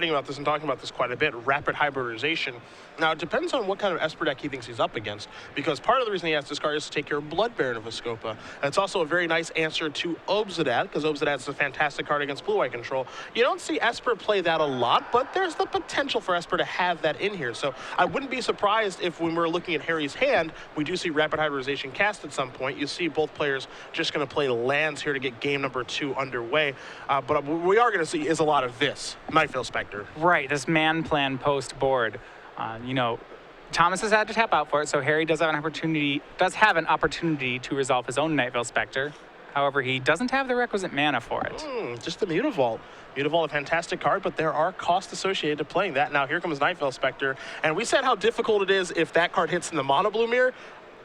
about this and talking about this quite a bit, rapid hybridization. Now, it depends on what kind of Esper deck he thinks he's up against, because part of the reason he has this card is to take care of Blood Baron of Escopa. And it's also a very nice answer to Obsidian, because Obsidian is a fantastic card against blue-white control. You don't see Esper play that a lot, but there's the potential for Esper to have that in here. So I wouldn't be surprised if when we're looking at Harry's hand, we do see rapid hybridization cast at some point. You see both players just going to play lands here to get game number 2 underway. But what we are going to see is a lot of this, Nightveil Spectre. Right, this man plan post board. You know, Thomas has had to tap out for it, so Harry does have an opportunity to resolve his own Nightveil Spectre. However, he doesn't have the requisite mana for it. Just the Mutavault. Mutavault, a fantastic card, but there are costs associated to playing that. Now, here comes Nightveil Spectre, and we said how difficult it is if that card hits in the mono blue mirror.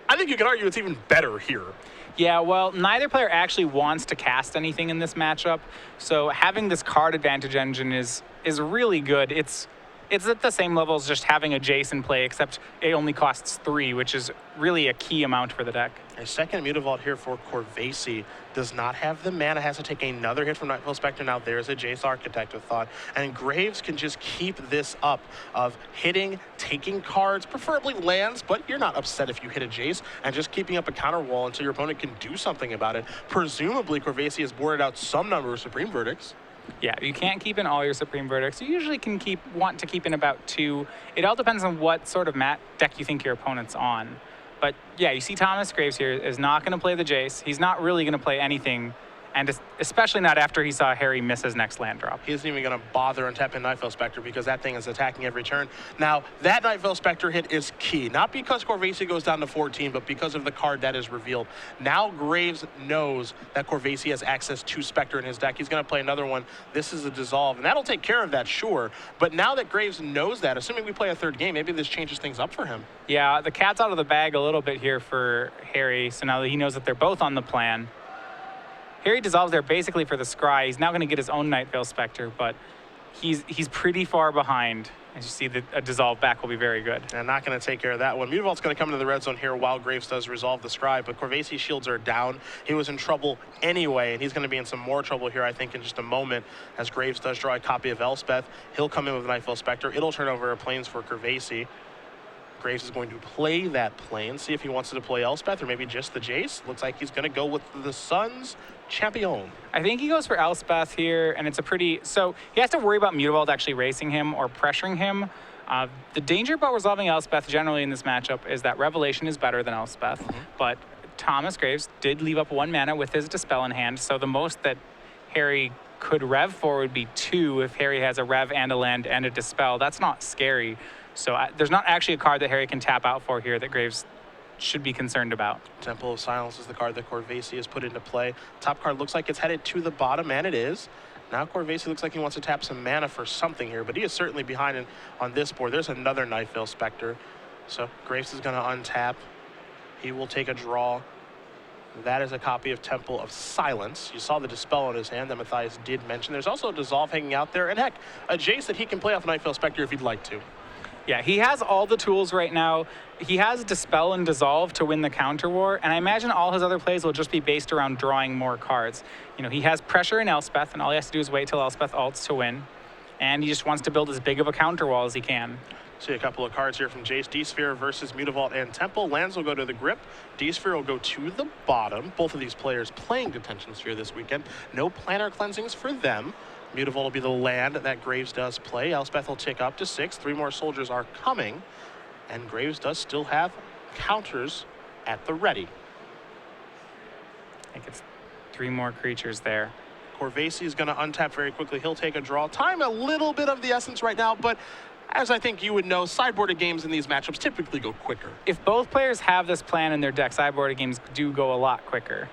I think you can argue it's even better here. Yeah, well, neither player actually wants to cast anything in this matchup, so having this card advantage engine is really good. It's at the same level as just having a Jace in play, except it only costs 3, which is really a key amount for the deck. A second Mutavault here for Corvese. Does not have the mana, has to take another hit from Nightveil Spectre. Now there's a Jace Architect with Thought. And Graves can just keep this up of hitting, taking cards, preferably lands, but you're not upset if you hit a Jace, and just keeping up a counter wall until your opponent can do something about it. Presumably, Corvese has boarded out some number of Supreme Verdicts. Yeah, you can't keep in all your Supreme Verdicts. You usually can want to keep in about 2. It all depends on what sort of deck you think your opponent's on. But yeah, you see Thomas Graves here is not going to play the Jace. He's not really going to play anything, and especially not after he saw Harry miss his next land drop. He isn't even going to bother untapping Nightveil Spectre because that thing is attacking every turn. Now, that Nightveil Spectre hit is key, not because Corvese goes down to 14, but because of the card that is revealed. Now Graves knows that Corvese has access to Spectre in his deck. He's going to play another one. This is a Dissolve, and that'll take care of that, sure. But now that Graves knows that, assuming we play a third game, maybe this changes things up for him. Yeah, the cat's out of the bag a little bit here for Harry, so now that he knows that they're both on the plan. Harry dissolves there basically for the scry. He's now going to get his own Nightveil Spectre, but he's pretty far behind. As you see, a dissolve back will be very good. And not going to take care of that one. Mutavault's going to come into the red zone here while Graves does resolve the scry, but Corvese's shields are down. He was in trouble anyway, and he's going to be in some more trouble here, I think, in just a moment, as Graves does draw a copy of Elspeth. He'll come in with Nightveil Spectre. It'll turn over a plains for Corvese. Graves is going to play that plane, see if he wants to play Elspeth or maybe just the Jace. Looks like he's going to go with the Sun's Champion. I think he goes for Elspeth here, and it's a pretty... So he has to worry about Mutavault actually racing him or pressuring him. The danger about resolving Elspeth generally in this matchup is that Revelation is better than Elspeth, but Thomas Graves did leave up 1 mana with his Dispel in hand, so the most that Harry could rev for would be 2 if Harry has a rev and a land and a Dispel. That's not scary. So there's not actually a card that Harry can tap out for here that Graves should be concerned about. Temple of Silence is the card that Corvese has put into play. Top card looks like it's headed to the bottom, and it is. Now Corvese looks like he wants to tap some mana for something here, but he is certainly behind on this board. There's another Nightveil Spectre. So Graves is going to untap. He will take a draw. That is a copy of Temple of Silence. You saw the Dispel on his hand that Matthias did mention. There's also a Dissolve hanging out there, and heck, a Jace that he can play off Nightveil Spectre if he'd like to. Yeah, he has all the tools right now. He has Dispel and Dissolve to win the counter war, and I imagine all his other plays will just be based around drawing more cards. You know, he has pressure in Elspeth, and all he has to do is wait till Elspeth ults to win, and he just wants to build as big of a counter wall as he can. See a couple of cards here from Jace. D-Sphere versus Mutavault and Temple. Lands will go to the grip. D-Sphere will go to the bottom. Both of these players playing Detention Sphere this weekend. No planar cleansings for them. Mutavault will be the land that Graves does play. Elspeth will tick up to 6. 3 more soldiers are coming. And Graves does still have counters at the ready. I think it's 3 more creatures there. Corvese is going to untap very quickly. He'll take a draw. Time a little bit of the essence right now, but as I think you would know, sideboarded games in these matchups typically go quicker. If both players have this plan in their deck, sideboarded games do go a lot quicker.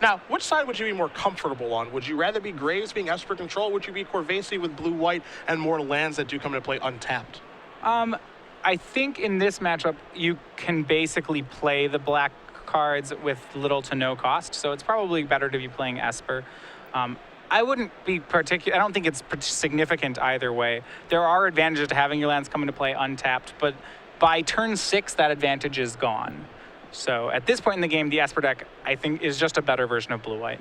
Now, which side would you be more comfortable on? Would you rather be Graves being Esper control? Would you be Corvese with blue-white and more lands that do come into play untapped? I think in this matchup, you can basically play the black cards with little to no cost, so it's probably better to be playing Esper. I wouldn't be I don't think it's significant either way. There are advantages to having your lands come into play untapped, but by turn 6, that advantage is gone. So at this point in the game, the Esper deck, I think, is just a better version of blue-white.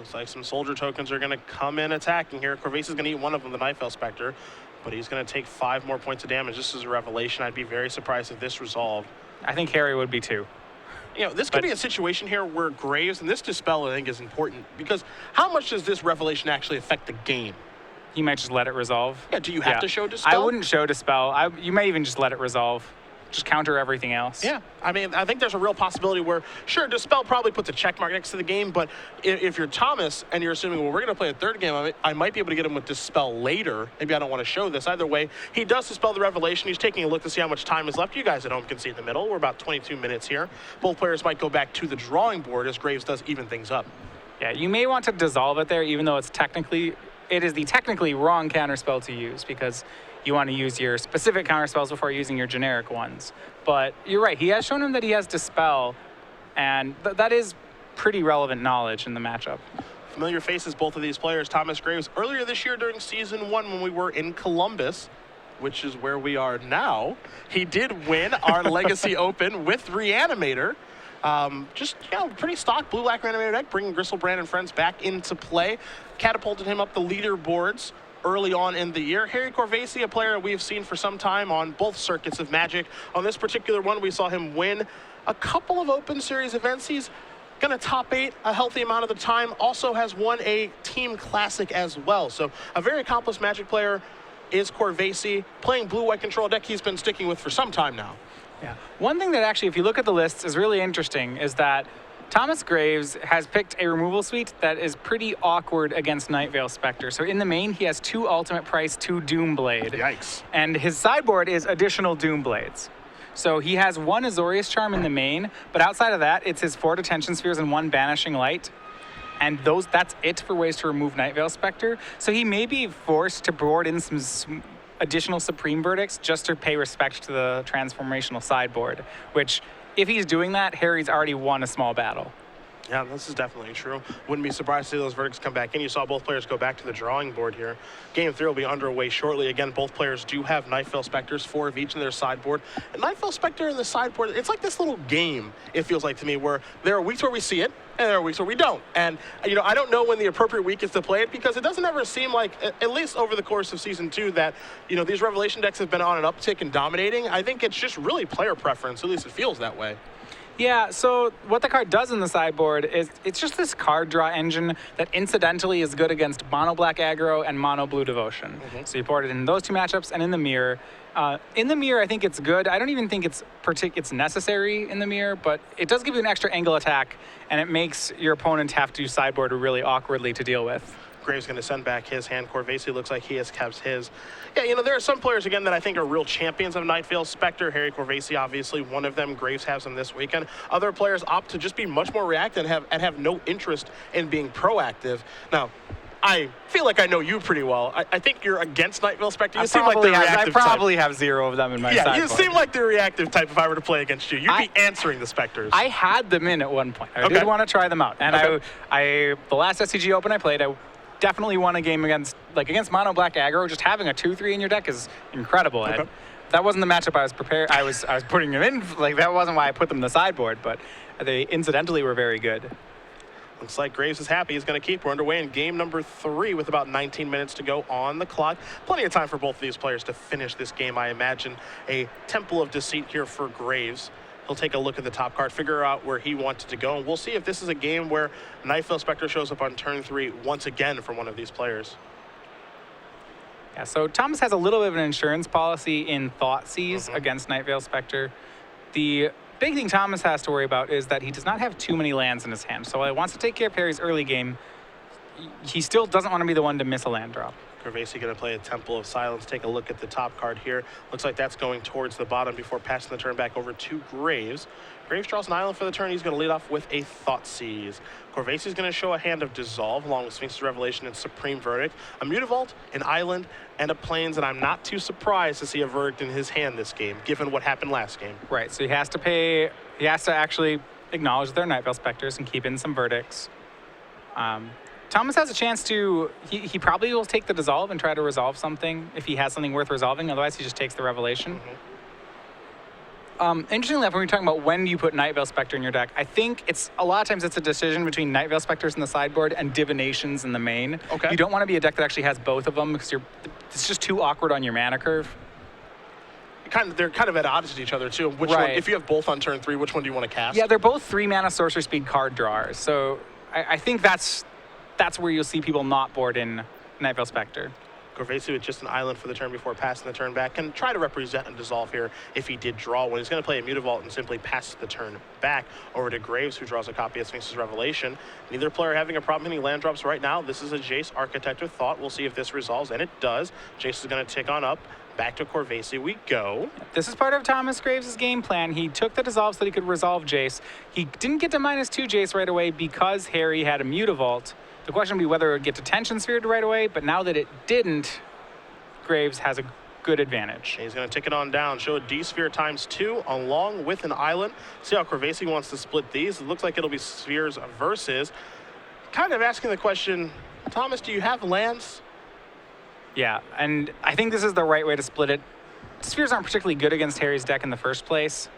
Looks like some soldier tokens are going to come in attacking here. Corvese is going to eat one of them, the Nightveil Spectre, but he's going to take 5 more points of damage. This is a revelation. I'd be very surprised if this resolved. I think Harry would be too. You know, this could be a situation here where Graves, and this Dispel I think is important, because how much does this revelation actually affect the game? You might just let it resolve. Yeah, do you have to show Dispel? I wouldn't show Dispel. You may even just let it resolve. Just counter everything else. Yeah, I mean, I think there's a real possibility where, sure, Dispel probably puts a check mark next to the game, but if you're Thomas and you're assuming, well, we're going to play a third game, I might be able to get him with Dispel later. Maybe I don't want to show this. Either way, he does Dispel the revelation. He's taking a look to see how much time is left. You guys at home can see in the middle. We're about 22 minutes here. Both players might go back to the drawing board as Graves does even things up. Yeah, you may want to dissolve it there, even though it is the technically wrong counterspell to use, because you want to use your specific counterspells before using your generic ones. But you're right, he has shown him that he has Dispel, and that is pretty relevant knowledge in the matchup. Familiar faces, both of these players. Thomas Graves, earlier this year during Season 1 when we were in Columbus, which is where we are now, he did win our Legacy Open with Reanimator. Just, you know, pretty stock blue-black Reanimator deck, bringing Gristlebrand and friends back into play. Catapulted him up the leaderboards early on in the year. Harry Corvese, a player we've seen for some time on both circuits of Magic. On this particular one, we saw him win a couple of Open Series events. He's going to top 8 a healthy amount of the time. Also has won a Team Classic as well. So a very accomplished Magic player is Corvese, playing blue-white control deck he's been sticking with for some time now. Yeah. One thing that actually, if you look at the lists, is really interesting is that Thomas Graves has picked a removal suite that is pretty awkward against Nightveil Spectre. So in the main, he has 2 Ultimate Price, 2 Doomblade. Yikes. And his sideboard is additional Doomblades. So he has 1 Azorius Charm in the main, but outside of that, it's his 4 Detention Spheres and 1 Banishing Light. And that's it for ways to remove Nightveil Spectre. So he may be forced to board in some additional Supreme Verdicts just to pay respect to the transformational sideboard, which, if he's doing that, Harry's already won a small battle. Yeah, this is definitely true. Wouldn't be surprised to see those verdicts come back in. You saw both players go back to the drawing board here. Game 3 will be underway shortly. Again, both players do have Nightveil Spectres, 4 of each in their sideboard. And Nightveil Spectre in the sideboard, it's like this little game, it feels like to me, where there are weeks where we see it, and there are weeks where we don't. And, you know, I don't know when the appropriate week is to play it, because it doesn't ever seem like, at least over the course of Season 2, that, you know, these Revelation decks have been on an uptick and dominating. I think it's just really player preference, at least it feels that way. Yeah, so what the card does in the sideboard is it's just this card draw engine that incidentally is good against mono black aggro and mono blue devotion. So you port it in those 2 matchups and in the mirror. In the mirror, I think it's good. I don't even think it's necessary in the mirror, but it does give you an extra angle attack, and it makes your opponent have to sideboard really awkwardly to deal with. Graves going to send back his hand. Corvese looks like he has kept his. Yeah, you know, there are some players, again, that I think are real champions of Nightveil Spectre. Harry Corvese, obviously, one of them. Graves has him this weekend. Other players opt to just be much more reactive and have no interest in being proactive. Now, I feel like I know you pretty well. I think you're against Nightveil Spectre. You seem like the reactive type. I probably have 0 of them in my sideboard. Yeah, you seem like the reactive type if I were to play against you. You'd be answering the Spectres. I had them in at one point. I did want to try them out. And the last SCG Open I played, I definitely won a game against mono black aggro. Just having a 2/3 in your deck is incredible. Okay. That wasn't the matchup I was prepared. I was putting them in. Like, that wasn't why I put them in the sideboard, but they incidentally were very good. Looks like Graves is happy. He's going to keep. We're underway in game number 3 with about 19 minutes to go on the clock. Plenty of time for both of these players to finish this game. I imagine a Temple of Deceit here for Graves. He'll take a look at the top card, figure out where he wanted to go, and we'll see if this is a game where Nightveil Spectre shows up on turn 3 once again for one of these players. Yeah, so Thomas has a little bit of an insurance policy in Thoughtseize against Nightveil Spectre. The big thing Thomas has to worry about is that he does not have too many lands in his hand. So while he wants to take care of Harry's early game, he still doesn't want to be the one to miss a land drop. Corvese going to play a Temple of Silence. Take a look at the top card here. Looks like that's going towards the bottom before passing the turn back over to Graves. Graves draws an island for the turn. He's going to lead off with a Thoughtseize. Corvese is going to show a hand of Dissolve along with Sphinx's Revelation and Supreme Verdict, a Mutavault, an Island, and a Plains, and I'm not too surprised to see a Verdict in his hand this game, given what happened last game. Right, so he has to actually acknowledge their Nightveil Spectres and keep in some Verdicts. Thomas has a chance to, he probably will take the Dissolve and try to resolve something if he has something worth resolving. Otherwise, he just takes the Revelation. Interestingly enough, when we're talking about when you put Night Veil Spectre in your deck, I think a lot of times it's a decision between Night Veil Spectres in the sideboard and Divinations in the main. Okay. You don't want to be a deck that actually has both of them because it's just too awkward on your mana curve. They're kind of at odds with each other too. Which one, if you have both on turn 3, which one do you want to cast? Yeah, they're both 3-mana sorcery speed card drawers. So I think that's where you'll see people not board in Night Veil Spectre. Corvese with just an island for the turn before passing the turn back can try to represent and dissolve here if he did draw one. He's going to play a Mutavault and simply pass the turn back over to Graves, who draws a copy of Sphinx's Revelation. Neither player having a problem hitting land drops right now. This is a Jace Architect of Thought. We'll see if this resolves, and it does. Jace is going to tick on up. Back to Corvese we go. This is part of Thomas Graves' game plan. He took the dissolve so that he could resolve Jace. He didn't get to -2 Jace right away because Harry had a Mutavault. The question would be whether it would get to Tension Sphered right away, but now that it didn't, Graves has a good advantage. He's going to tick it on down, show a D-Sphere ×2 along with an island. See how Corvese wants to split these. It looks like it'll be spheres versus. Kind of asking the question, Thomas, do you have lands? Yeah, and I think this is the right way to split it. Spheres aren't particularly good against Harry's deck in the first place.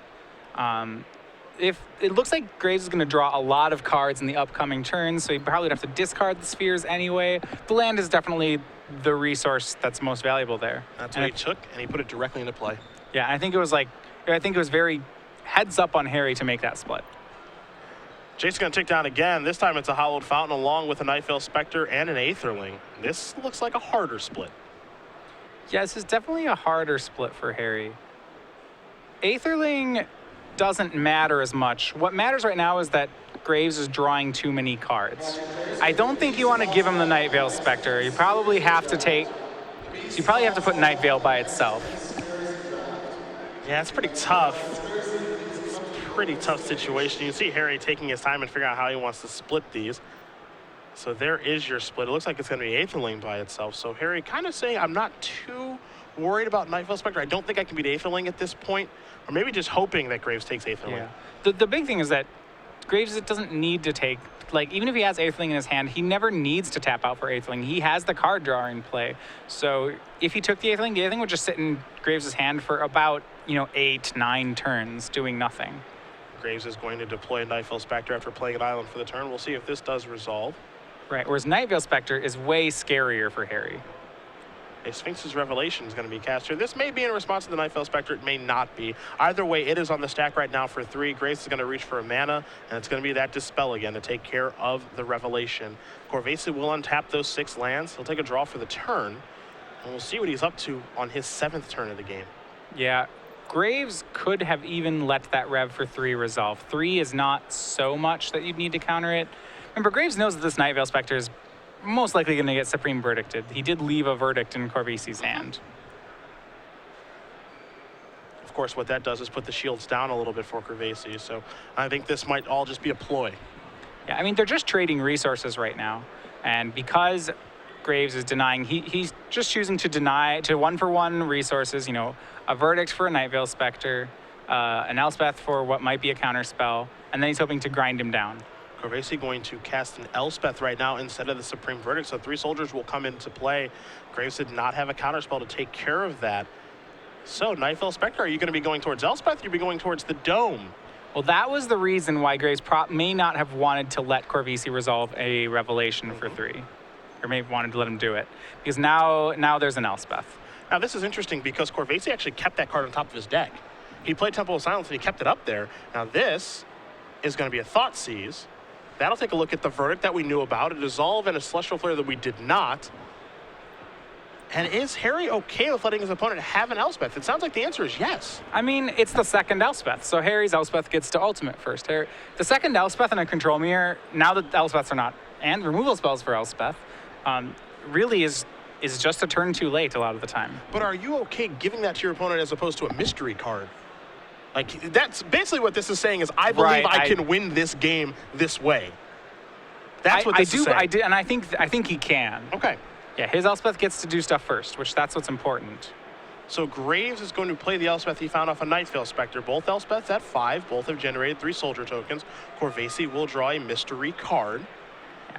If it looks like Graves is going to draw a lot of cards in the upcoming turns, so he probably would have to discard the spheres anyway. The land is definitely the resource that's most valuable there. That's what he took, and he put it directly into play. Yeah, I think it was very heads up on Harry to make that split. Jace's going to tick down again. This time it's a Hallowed Fountain along with a Night Veil Spectre and an Aetherling. This looks like a harder split. Yeah, this is definitely a harder split for Harry. Aetherling doesn't matter as much. What matters right now is that Graves is drawing too many cards. I don't think you want to give him the Night Veil Spectre. You probably have to put Night Veil by itself. Yeah, it's pretty tough. Pretty tough situation. You can see Harry taking his time and figuring out how he wants to split these. So there is your split. It looks like it's going to be Aetherling by itself. So Harry kind of saying, I'm not too worried about Night Veil Spectre. I don't think I can beat Aetherling at this point. Or maybe just hoping that Graves takes Aetherling. Yeah. The big thing is that Graves doesn't need to take, even if he has Aetherling in his hand, he never needs to tap out for Aetherling. He has the card drawer in play. So if he took the Aetherling would just sit in Graves' hand for about, 8-9 turns doing nothing. Graves is going to deploy Night Veil Spectre after playing an island for the turn. We'll see if this does resolve. Right, whereas Night Veil Spectre is way scarier for Harry. A Sphinx's Revelation is going to be cast here. This may be in response to the Night Veil Spectre. It may not be. Either way, it is on the stack right now for 3. Graves is going to reach for a mana, and it's going to be that Dispel again to take care of the Revelation. Corvese will untap those 6 lands. He'll take a draw for the turn, and we'll see what he's up to on his 7th turn of the game. Yeah, Graves could have even let that Rev for 3 resolve. 3 is not so much that you'd need to counter it. Remember, Graves knows that this Night Veil Spectre is most likely going to get Supreme Verdicted. He did leave a verdict in Corvese's hand. Of course, what that does is put the shields down a little bit for Corvese, so I think this might all just be a ploy. Yeah, I mean, they're just trading resources right now. And because Graves is denying, he's just choosing to deny to 1-for-1 resources, a verdict for a Night Veil Spectre, an elspeth for what might be a counter spell, and then he's hoping to grind him down. Corvese going to cast an elspeth right now instead of the Supreme Verdict, so 3 soldiers will come into play. Graves did not have a counter spell to take care of that. So, Night Veil Spectre, are you going to be going towards elspeth, or are you be going towards the Dome? Well, that was the reason why Graves may not have wanted to let Corvese resolve a Revelation for 3. Or may have wanted to let him do it. Because now there's an elspeth. Now, this is interesting because Corvese actually kept that card on top of his deck. He played Temple of Silence and he kept it up there. Now, this is going to be a Thoughtseize. That'll take a look at the verdict that we knew about, a Dissolve and a Celestial Flare that we did not. And is Harry okay with letting his opponent have an Elspeth? It sounds like the answer is yes. I mean, it's the second Elspeth, so Harry's Elspeth gets to ultimate first. The second Elspeth in a control mirror, now that Elspeths are not, and removal spells for Elspeth, really is just a turn too late a lot of the time. But are you okay giving that to your opponent as opposed to a mystery card? Like, that's basically what this is saying is, I believe I can win this game this way. That's what this is saying. And I think he can. Okay. Yeah, his Elspeth gets to do stuff first, that's what's important. So Graves is going to play the Elspeth he found off a Night Veil Spectre. Both Elspeths at 5. Both have generated 3 soldier tokens. Corvese will draw a mystery card.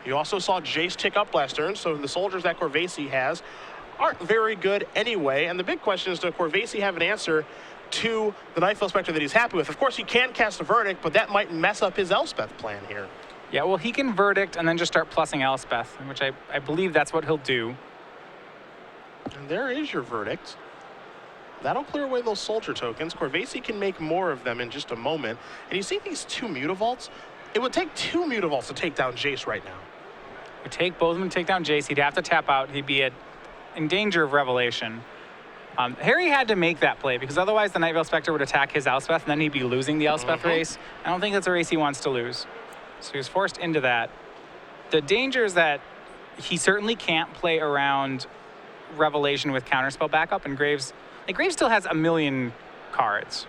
You also saw Jace tick up last turn, so the soldiers that Corvese has aren't very good anyway. And the big question is, does Corvese have an answer to the Nightfell Spectre that he's happy with. Of course, he can cast a Verdict, but that might mess up his Elspeth plan here. Yeah, well, he can Verdict and then just start plussing Elspeth, which I believe that's what he'll do. And there is your Verdict. That'll clear away those soldier tokens. Corvese can make more of them in just a moment. And you see these 2 Mutavaults? It would take 2 Mutavaults to take down Jace right now. It would take both of them to take down Jace. He'd have to tap out. He'd be in danger of Revelation. Harry had to make that play because otherwise the Nightveil Spectre would attack his Elspeth and then he'd be losing the Elspeth race. I don't think that's a race he wants to lose. So he was forced into that. The danger is that he certainly can't play around Revelation with Counterspell backup, and Graves still has a million cards.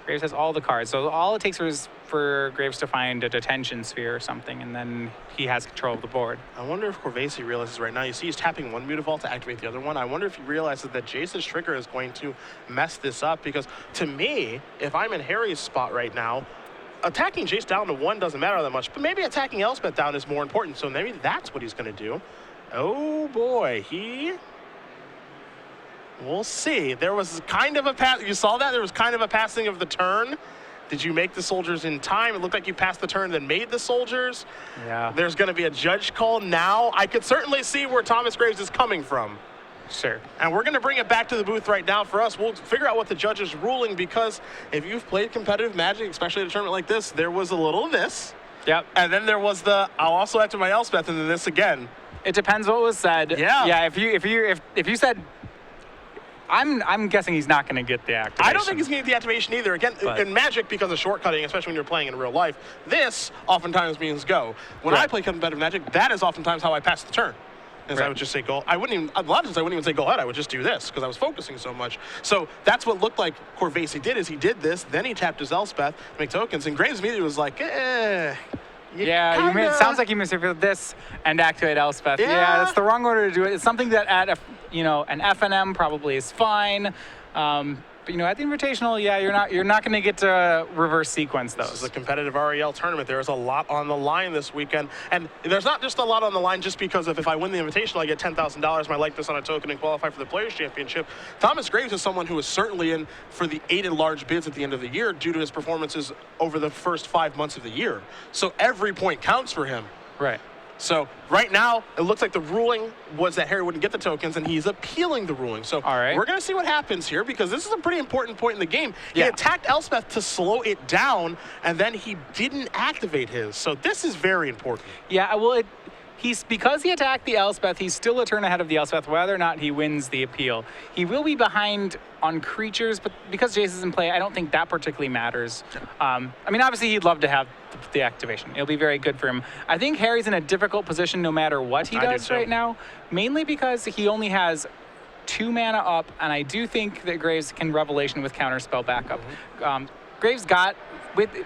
Graves has all the cards, so all it takes is for Graves to find a detention sphere or something, and then he has control of the board. I wonder if Corvese realizes right now, you see he's tapping one Mutavault to activate the other one. I wonder if he realizes that Jace's trigger is going to mess this up, because to me, if I'm in Harry's spot right now, attacking Jace down to 1 doesn't matter that much, but maybe attacking Elspeth down is more important, so maybe that's what he's going to do. Oh boy, we'll see. There was kind of a pass. You saw that? There was kind of a passing of the turn. Did you make the soldiers in time? It looked like you passed the turn, then made the soldiers. Yeah. There's going to be a judge call now. I could certainly see where Thomas Graves is coming from. Sure. And we're going to bring it back to the booth right now for us. We'll figure out what the judge is ruling, because if you've played competitive Magic, especially at a tournament like this, there was a little of this. Yep. And then there was the, I'll also activate my Elspeth, and then this again. It depends what was said. Yeah. Yeah, if you said, I'm guessing he's not going to get the activation. I don't think he's going to get the activation either. Again, in Magic, because of shortcutting, especially when you're playing in real life, this oftentimes means go. When I play competitive Magic, that is oftentimes how I pass the turn. Is I would just say go. A lot of times I wouldn't even say go ahead. I would just do this because I was focusing so much. So that's what looked like Corvese did, is he did this, then he tapped his Elspeth to make tokens, and Graves immediately was like, Yeah, it sounds like you misinterpreted this and activate Elspeth. Yeah, that's the wrong order to do it. It's something that at an FNM probably is fine. But at the Invitational, yeah, you're not going to get to reverse sequence those. This is a competitive REL tournament. There is a lot on the line this weekend, and there's not just a lot on the line just because of if I win the Invitational, I get $10,000, my likeness on a token, and qualify for the Players Championship. Thomas Graves is someone who is certainly in for the 8 large bids at the end of the year due to his performances over the first 5 months of the year. So every point counts for him. Right. So right now, it looks like the ruling was that Harry wouldn't get the tokens, and he's appealing the ruling. So we're going to see what happens here, because this is a pretty important point in the game. He attacked Elspeth to slow it down, and then he didn't activate his. So this is very important. Yeah, well, because he attacked the Elspeth, he's still a turn ahead of the Elspeth, whether or not he wins the appeal. He will be behind on creatures, but because Jace is in play, I don't think that particularly matters. Obviously, he'd love to have the activation. It'll be very good for him. I think Harry's in a difficult position no matter what he does right now, mainly because he only has 2 mana up, and I do think that Graves can Revelation with Counterspell backup. Graves got...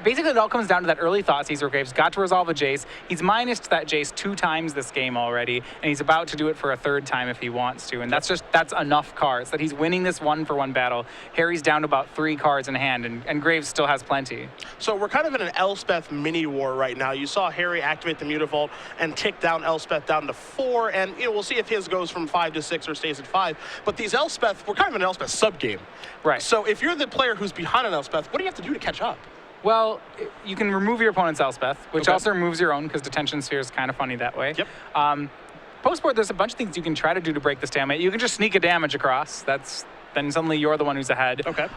basically, it all comes down to that early Thoughtseize where Graves got to resolve a Jace. He's minused that Jace 2 times this game already, and he's about to do it for a 3rd time if he wants to. And that's enough cards that he's winning this 1-for-1 battle. Harry's down to about 3 cards in hand, and Graves still has plenty. So we're kind of in an Elspeth mini war right now. You saw Harry activate the Mutavault and tick down Elspeth down to 4, and we'll see if his goes from 5 to 6 or stays at 5. But these Elspeth, we're kind of in an Elspeth sub-game. Right. So if you're the player who's behind an Elspeth, what do you have to do to catch up? Well, you can remove your opponent's Elspeth, which also removes your own, because Detention Sphere is kind of funny that way. Yep. Post-board, there's a bunch of things you can try to do to break the stalemate. You can just sneak a damage across. Then suddenly you're the one who's ahead. Okay.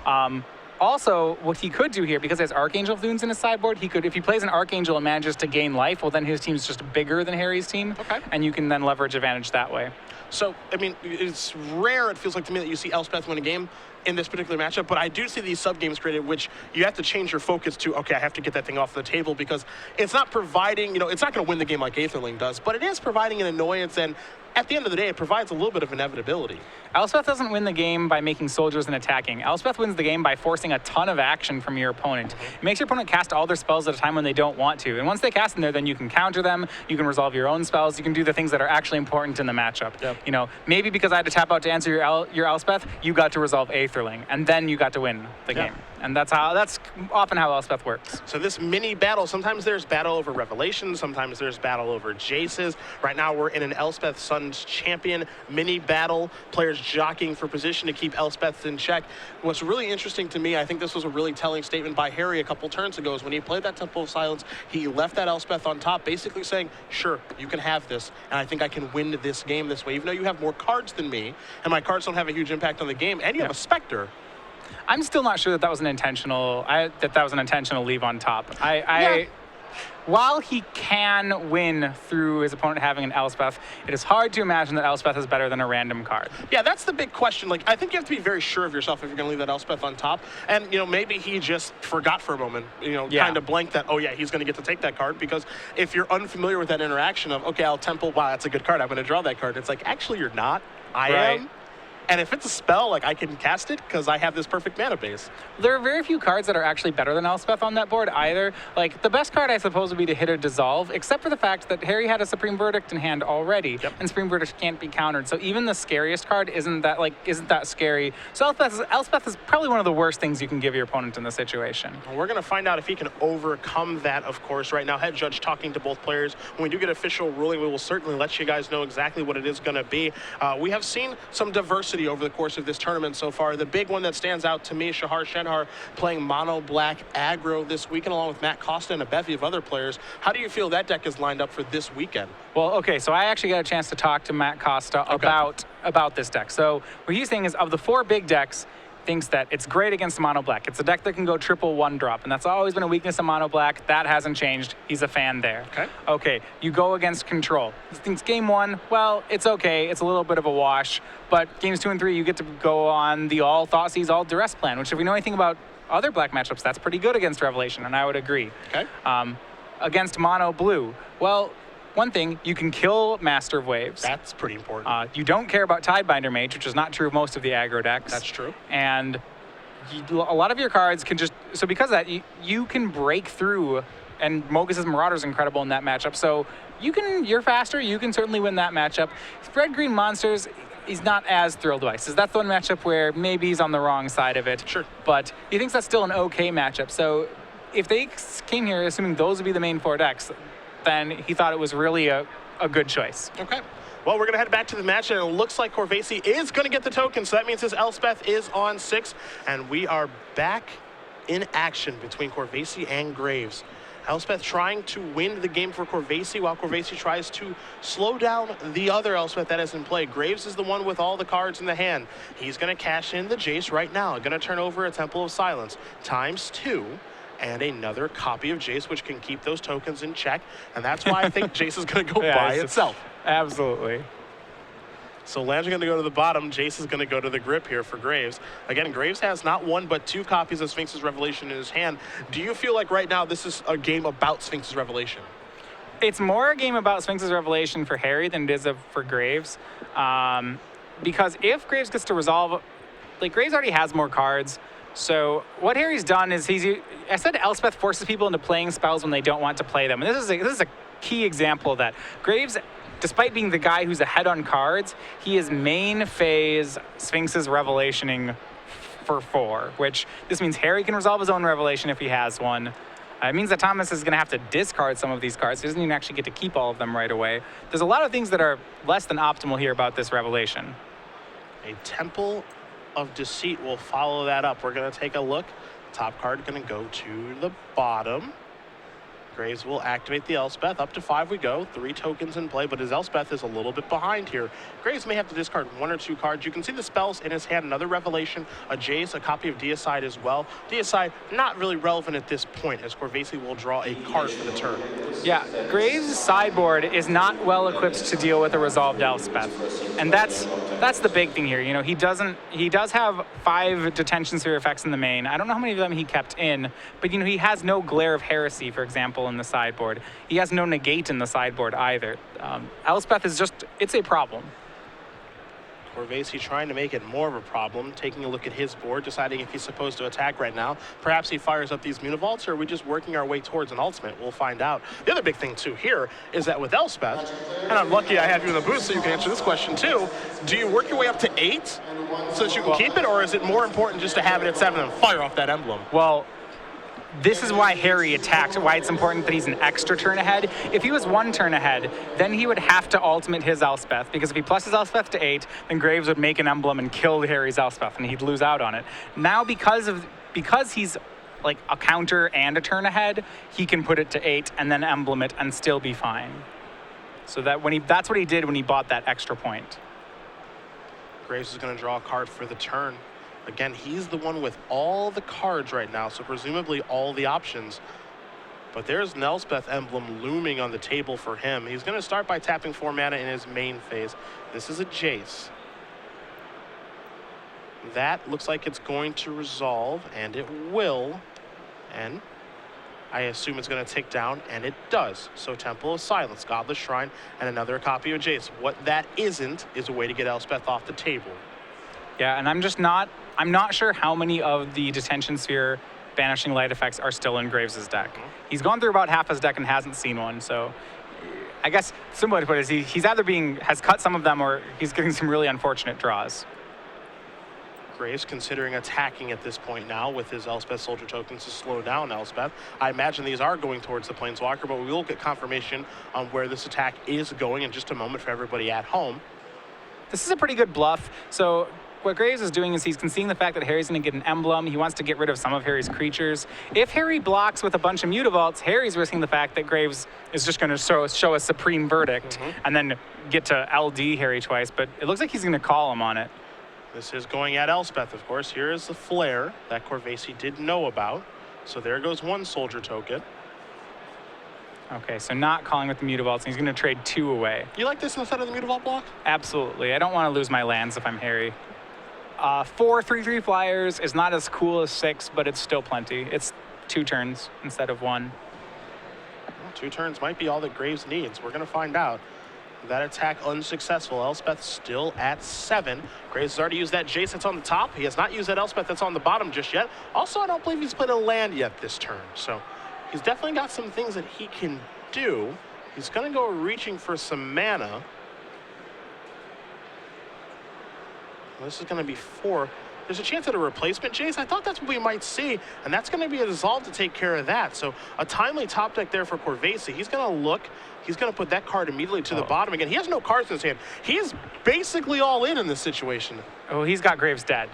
Also, what he could do here, because he has Archangel Thunes in his sideboard, if he plays an Archangel and manages to gain life, well, then his team's just bigger than Harry's team. Okay. And you can then leverage advantage that way. So, it's rare, it feels like to me, that you see Elspeth win a game in this particular matchup, but I do see these sub-games created, which you have to change your focus to, okay, I have to get that thing off the table, because it's not providing, it's not going to win the game like Aetherling does, but it is providing an annoyance, and at the end of the day, it provides a little bit of inevitability. Elspeth doesn't win the game by making soldiers and attacking. Elspeth wins the game by forcing a ton of action from your opponent. It makes your opponent cast all their spells at a time when they don't want to. And once they cast them there, then you can counter them, you can resolve your own spells, you can do the things that are actually important in the matchup. Yep. Maybe because I had to tap out to answer your Elspeth, you got to resolve Aetherling, and then you got to win the game. And that's often how Elspeth works. So this mini battle, sometimes there's battle over Revelation, sometimes there's battle over Jaces. Right now we're in an Elspeth Sun fun champion mini battle, players jockeying for position to keep elspeth in check. What's really interesting to me, I think this was a really telling statement by Harry a couple turns ago, is when he played that Temple of Silence, he left that elspeth on top, basically saying, sure, you can have this, and I think I can win this game this way, even though you have more cards than me, and my cards don't have a huge impact on the game, and you have a Spectre. I'm still not sure that was an intentional leave on top. While he can win through his opponent having an elspeth, it is hard to imagine that elspeth is better than a random card. Yeah, that's the big question. Like, I think you have to be very sure of yourself if you're going to leave that elspeth on top. And, you know, maybe he just forgot for a moment, you know, kind of blanked that, oh, yeah, he's going to get to take that card. Because if you're unfamiliar with that interaction of, okay, I'll temple, wow, that's a good card, I'm going to draw that card. It's like, actually, you're not. I am. And if it's a spell, like, I can cast it because I have this perfect mana base. There are very few cards that are actually better than Elspeth on that board either. Like, the best card, I suppose, would be to hit or dissolve, except for the fact that Harry had a Supreme Verdict in hand already, and Supreme Verdict can't be countered. So even the scariest card isn't that scary. So Elspeth is probably one of the worst things you can give your opponent in this situation. Well, we're going to find out if he can overcome that, of course. Right now, head judge talking to both players. When we do get official ruling, we will certainly let you guys know exactly what it is going to be. We have seen some diversity over the course of this tournament so far. The big one that stands out to me, Shahar Shenhar playing mono black aggro this weekend along with Matt Costa and a bevy of other players. How do you feel that deck is lined up for this weekend? Well, okay, so I actually got a chance to talk to Matt Costa about this deck. So what he's saying is, of the 4 big decks, thinks that it's great against mono black. It's a deck that can go triple 1-drop, and that's always been a weakness of mono black. That hasn't changed. He's a fan there. Okay, you go against control. He thinks game 1, well, it's okay. It's a little bit of a wash, but games 2 and 3, you get to go on the all Thoughtseize, all duress plan, which if we know anything about other black matchups, that's pretty good against Revelation, and I would agree. Against mono blue, well, one thing, you can kill Master of Waves. That's pretty important. You don't care about Tidebinder Mage, which is not true of most of the aggro decks. That's true. And a lot of your cards can just... So because of that, you can break through, and Mogus's Marauder is incredible in that matchup. So you're faster, you can certainly win that matchup. Red Green Monsters, he's not as thrilled by. So that's the one matchup where maybe he's on the wrong side of it. Sure. But he thinks that's still an okay matchup. So if they came here assuming those would be the main 4 decks, then he thought it was really a good choice. Okay. Well, we're going to head back to the match, and it looks like Corvese is going to get the token, so that means his Elspeth is on 6, and we are back in action between Corvese and Graves. Elspeth trying to win the game for Corvese, while Corvese tries to slow down the other Elspeth that is in play. Graves is the one with all the cards in the hand. He's going to cash in the Jace right now. Going to turn over a Temple of Silence ×2. And another copy of Jace, which can keep those tokens in check. And that's why I think Jace is going to go by itself. Absolutely. So lands are going to go to the bottom. Jace is going to go to the grip here for Graves. Again, Graves has not 1 but 2 copies of Sphinx's Revelation in his hand. Do you feel like right now this is a game about Sphinx's Revelation? It's more a game about Sphinx's Revelation for Harry than it is for Graves. Because if Graves gets to resolve... Like, Graves already has more cards. So what Harry's done is I said Elspeth forces people into playing spells when they don't want to play them. And this is a key example of that. Graves, despite being the guy who's ahead on cards, he is main phase Sphinx's Revelationing for 4, which this means Harry can resolve his own Revelation if he has one. It means that Thomas is going to have to discard some of these cards. He doesn't even actually get to keep all of them right away. There's a lot of things that are less than optimal here about this Revelation. A Temple of Deceit will follow that up. We're going to take a look. Top card going to go to the bottom. Graves will activate the Elspeth. Up to 5 we go. 3 tokens in play, but his Elspeth is a little bit behind here. Graves may have to discard 1 or 2 cards. You can see the spells in his hand. Another Revelation, a Jace, a copy of Deicide as well. Deicide not really relevant at this point, as Corvese will draw a card for the turn. Yeah, Graves' sideboard is not well equipped to deal with a resolved Elspeth. And that's the big thing here. You know, he does have 5 detention sphere effects in the main. I don't know how many of them he kept in, but you know, he has no Glare of Heresy, for example, in the sideboard. He has no negate in the sideboard either. Elspeth is it's a problem. Corvese trying to make it more of a problem, taking a look at his board, deciding if he's supposed to attack right now. Perhaps he fires up these Munivaults, or are we just working our way towards an ultimate? We'll find out. The other big thing, too, here is that with Elspeth, and I'm lucky I have you in the booth so you can answer this question, too, do you work your way up to 8 so that you can keep it, or is it more important just to have it at 7 and fire off that emblem? Well, this is why Harry attacked, why it's important that he's an extra turn ahead. If he was 1 turn ahead, then he would have to ultimate his Elspeth, because if he pluses Elspeth to 8, then Graves would make an emblem and kill Harry's Elspeth, and he'd lose out on it. Now, because he's like a counter and a turn ahead, he can put it to 8 and then emblem it and still be fine. So that's what he did when he bought that extra point. Graves is going to draw a card for the turn. Again, he's the one with all the cards right now, so presumably all the options. But there's an Elspeth emblem looming on the table for him. He's going to start by tapping 4 mana in his main phase. This is a Jace. That looks like it's going to resolve, and it will. And I assume it's going to tick down, and it does. So Temple of Silence, Godless Shrine, and another copy of Jace. What that isn't is a way to get Elspeth off the table. Yeah, and I'm not sure how many of the Detention Sphere Banishing Light effects are still in Graves' deck. He's gone through about half his deck and hasn't seen one, so I guess simple way to put it is he's either has cut some of them, or he's getting some really unfortunate draws. Graves considering attacking at this point now with his Elspeth Soldier tokens to slow down Elspeth. I imagine these are going towards the Planeswalker, but we will get confirmation on where this attack is going in just a moment for everybody at home. This is a pretty good bluff. So what Graves is doing is he's conceding the fact that Harry's going to get an emblem. He wants to get rid of some of Harry's creatures. If Harry blocks with a bunch of Mutavaults, Harry's risking the fact that Graves is just going to show a Supreme Verdict and then get to LD Harry twice, but it looks like he's going to call him on it. This is going at Elspeth, of course. Here is the flare that Corvese did know about. So there goes 1 soldier token. Okay, so not calling with the Mutavaults, and he's going to trade 2 away. You like this instead of the Mutavault block? Absolutely. I don't want to lose my lands if I'm Harry. 4 3/3 flyers is not as cool as 6, but it's still plenty. It's 2 turns instead of 1. Well, 2 turns might be all that Graves needs. We're going to find out. That attack unsuccessful. Elspeth still at 7. Graves has already used that Jace that's on the top. He has not used that Elspeth that's on the bottom just yet. Also, I don't believe he's played a land yet this turn. So he's definitely got some things that he can do. He's going to go reaching for some mana. This is going to be 4. There's a chance at a replacement Jace. I thought that's what we might see, and that's going to be a dissolve to take care of that. So a timely top deck there for Corvese. He's going to look. He's going to put that card immediately to the bottom again. He has no cards in his hand. He's basically all in this situation. Oh, he's got Graves dead.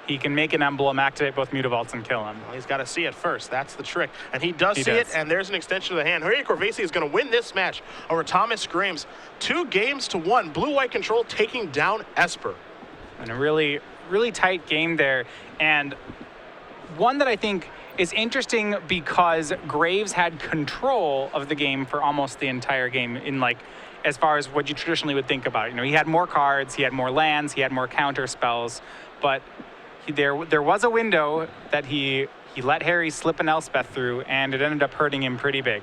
He can make an emblem, activate both Mutavaults, and kill him. Well, he's got to see it first. That's the trick. And he does see it, and there's an extension of the hand. Harry Corvese is going to win this match over Thomas Graves. 2 games to 1. Blue-white control taking down Esper. And a really, really tight game there. And one that I think is interesting because Graves had control of the game for almost the entire game in as far as what you traditionally would think about. You know, he had more cards, he had more lands, he had more counter spells, but there was a window that he let Harry slip an Elspeth through, and it ended up hurting him pretty big.